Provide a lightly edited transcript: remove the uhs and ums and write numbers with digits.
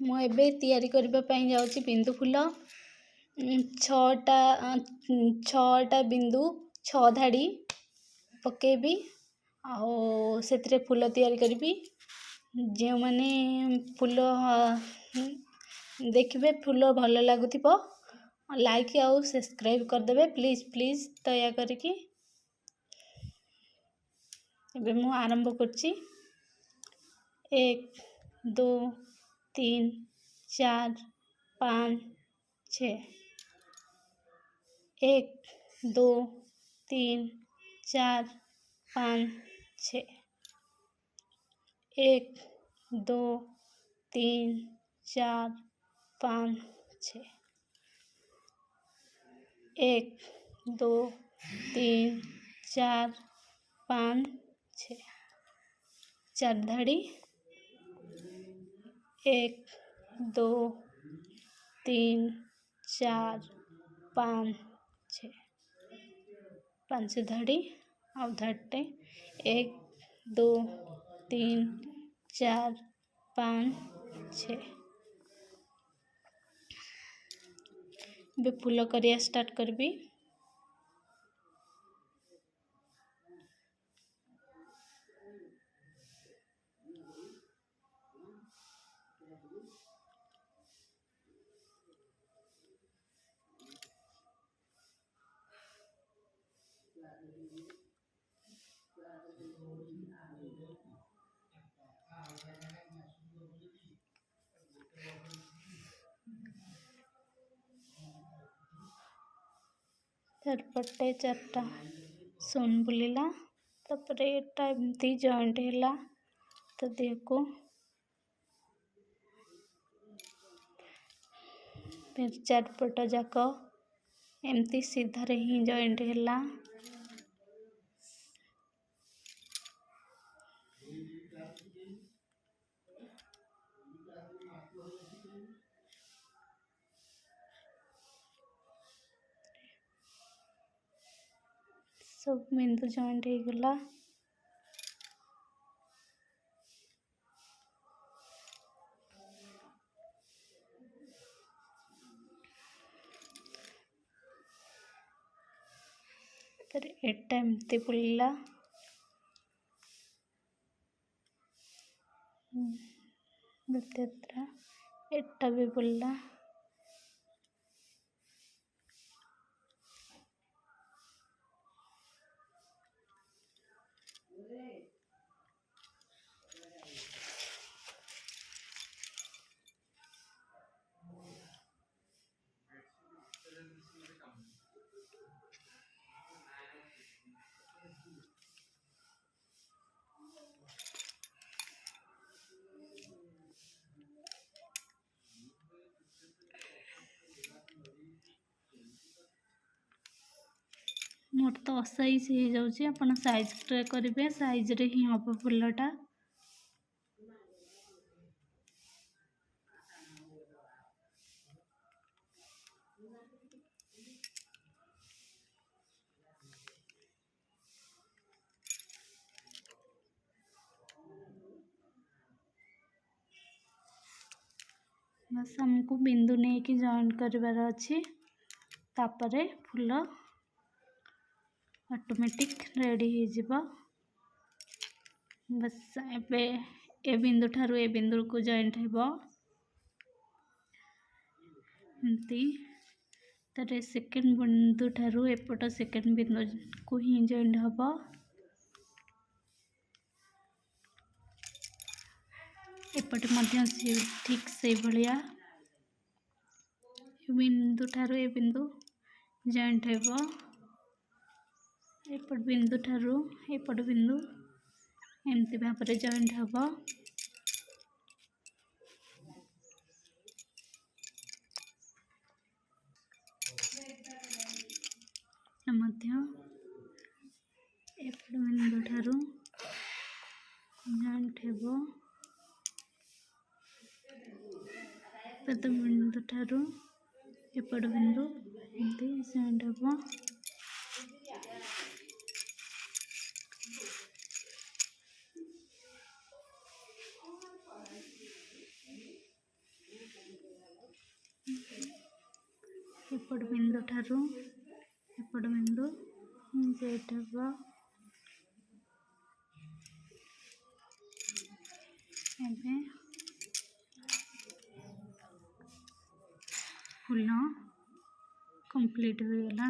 ମୁଁ ଏବେ ତିଆରି କରିବା ପାଇଁ ଯାଉଛି ବିନ୍ଦୁ ଫୁଲ। ଛଅଟା ଛଅଟା ବିନ୍ଦୁ 6 ଧାଡ଼ି ପକେଇବି ଆଉ ସେଥିରେ ଫୁଲ ତିଆରି କରିବି। ଯେଉଁମାନେ ଫୁଲ ଦେଖିବେ ଫୁଲ ଭଲ ଲାଗୁଥିବ ଲାଇକ୍ ଆଉ ସବସ୍କ୍ରାଇବ୍ କରିଦେବେ ପ୍ଲିଜ୍ ପ୍ଲିଜ୍ ଦୟା କରିକି। ଏବେ ମୁଁ ଆରମ୍ଭ କରୁଛି। 1 2 3 4 5 6 1 2 3 4 5 6 1 2 3 4 5 6 1 2 3 4 5 6 4 धाड़ी 1 2 3 4 5 6 5 धाड़ी ଆଉ ଧାଡ଼ିଟେ 1 2 3 4 5 6। ଏବେ ଫୁଲ କରିବା ଷ୍ଟାର୍ଟ କରିବି। ଚାରିପଟେ 4ଟା ସୁନ୍ ବୁଲିଲା, ତାପରେ ଏଟା ଏମିତି ଜଏଣ୍ଟ ହେଲା ତା ଦେହକୁ। ଫେର ଚାରିପଟ ଯାକ ଏମିତି ସିଧାରେ ହିଁ ଜଏଣ୍ଟ ହେଲା। सब बिंदु जॉइंट हो गला। तर एटा एमती बुलला। द्वितीय एटा भी बुलला। मोर तो असाइज हो जाउची, अपन साइज ट्रे करेंगे, साइज रे ही हम फुलटा। बस हमको बिंदु नहीं कि जॉइन करबार अच्छी, तापरे फूल ऑटोमेटिक रेडी हो जिबा। बस एबे ए बिंदु ठारू ए बिंदु को जॉइंट हेबो एमती। तारे सेकेंड बिंदु ठारू एपट सेकेंड बिंदु को ही जॉइंट हेबो। एपटे मध्य ठीक से भलिया बिंदु ठारू ए बिंदु जॉइंट हेबो। एपट बिंदु ठारू एपट बिंदु एमती भाव में जॉइंट हेबो। मध्य एपट बिंदु ठारू जॉइंट हेबो। प्रथम बिंदु ठारू एपट बिंदु एमती जॉइंट हेबो। एपट बिंदु ठारू एपट बिंदु जेट हे एबे फूल कंप्लीट हो गला।